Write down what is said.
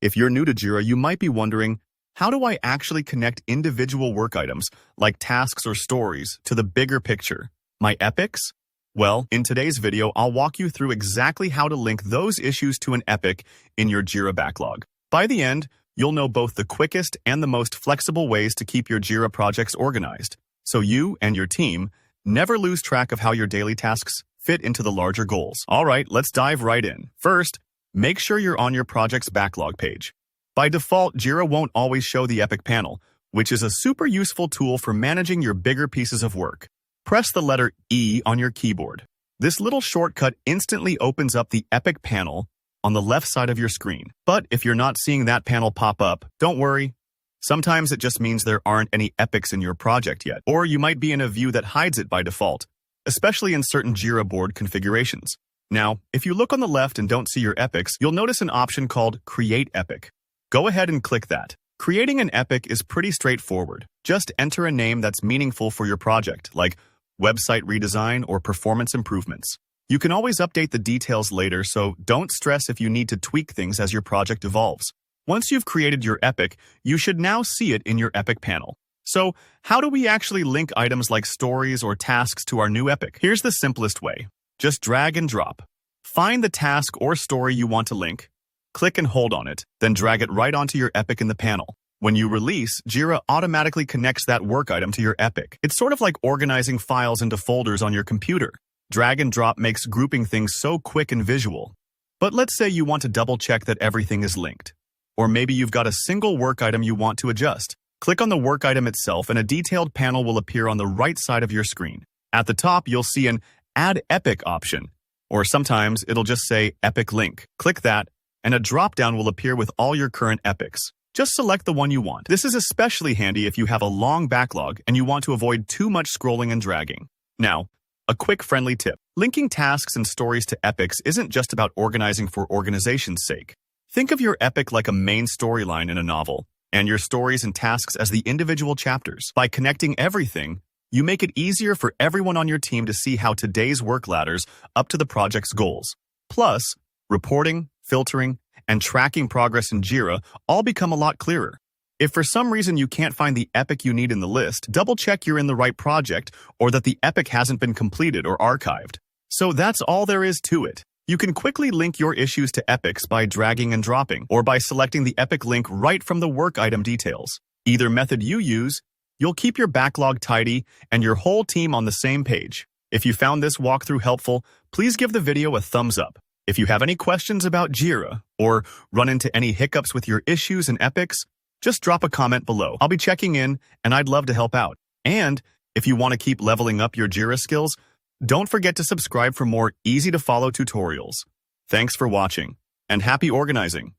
If you're new to Jira, you might be wondering, how do I actually connect individual work items, like tasks or stories, to the bigger picture, my epics? Well, in today's video, I'll walk you through exactly how to link those issues to an epic in your Jira backlog. By the end, you'll know both the quickest and the most flexible ways to keep your Jira projects organized, so you and your team never lose track of how your daily tasks fit into the larger goals. All right, let's dive right in. First, make sure you're on your project's backlog page. By default, Jira won't always show the epic panel, which is a super useful tool for managing your bigger pieces of work. Press the letter E on your keyboard. This little shortcut instantly opens up the epic panel on the left side of your screen. But if you're not seeing that panel pop up, don't worry. Sometimes it just means there aren't any epics in your project yet, or you might be in a view that hides it by default, especially in certain Jira board configurations. Now, if you look on the left and don't see your epics, you'll notice an option called Create Epic. Go ahead and click that. Creating an epic is pretty straightforward. Just enter a name that's meaningful for your project, like website redesign or performance improvements. You can always update the details later, so don't stress if you need to tweak things as your project evolves. Once you've created your epic, you should now see it in your epic panel. So, how do we actually link items like stories or tasks to our new epic? Here's the simplest way. Just drag and drop. Find the task or story you want to link, click and hold on it, then drag it right onto your epic in the panel. When you release, Jira automatically connects that work item to your epic. It's sort of like organizing files into folders on your computer. Drag and drop makes grouping things so quick and visual. But let's say you want to double-check that everything is linked. Or maybe you've got a single work item you want to adjust. Click on the work item itself and a detailed panel will appear on the right side of your screen. At the top, you'll see an Add Epic option, or sometimes it'll just say Epic Link. Click that, and a drop-down will appear with all your current epics. Just select the one you want. This is especially handy if you have a long backlog and you want to avoid too much scrolling and dragging. Now, a quick friendly tip. Linking tasks and stories to epics isn't just about organizing for organization's sake. Think of your epic like a main storyline in a novel, and your stories and tasks as the individual chapters. By connecting everything, you make it easier for everyone on your team to see how today's work ladders up to the project's goals. Plus, reporting, filtering, and tracking progress in Jira all become a lot clearer. If for some reason you can't find the epic you need in the list, double-check you're in the right project or that the epic hasn't been completed or archived. So that's all there is to it. You can quickly link your issues to epics by dragging and dropping, or by selecting the epic link right from the work item details. Either method you use, you'll keep your backlog tidy and your whole team on the same page. If you found this walkthrough helpful, please give the video a thumbs up. If you have any questions about Jira or run into any hiccups with your issues and epics, just drop a comment below. I'll be checking in and I'd love to help out. And if you want to keep leveling up your Jira skills, don't forget to subscribe for more easy-to-follow tutorials. Thanks for watching and happy organizing.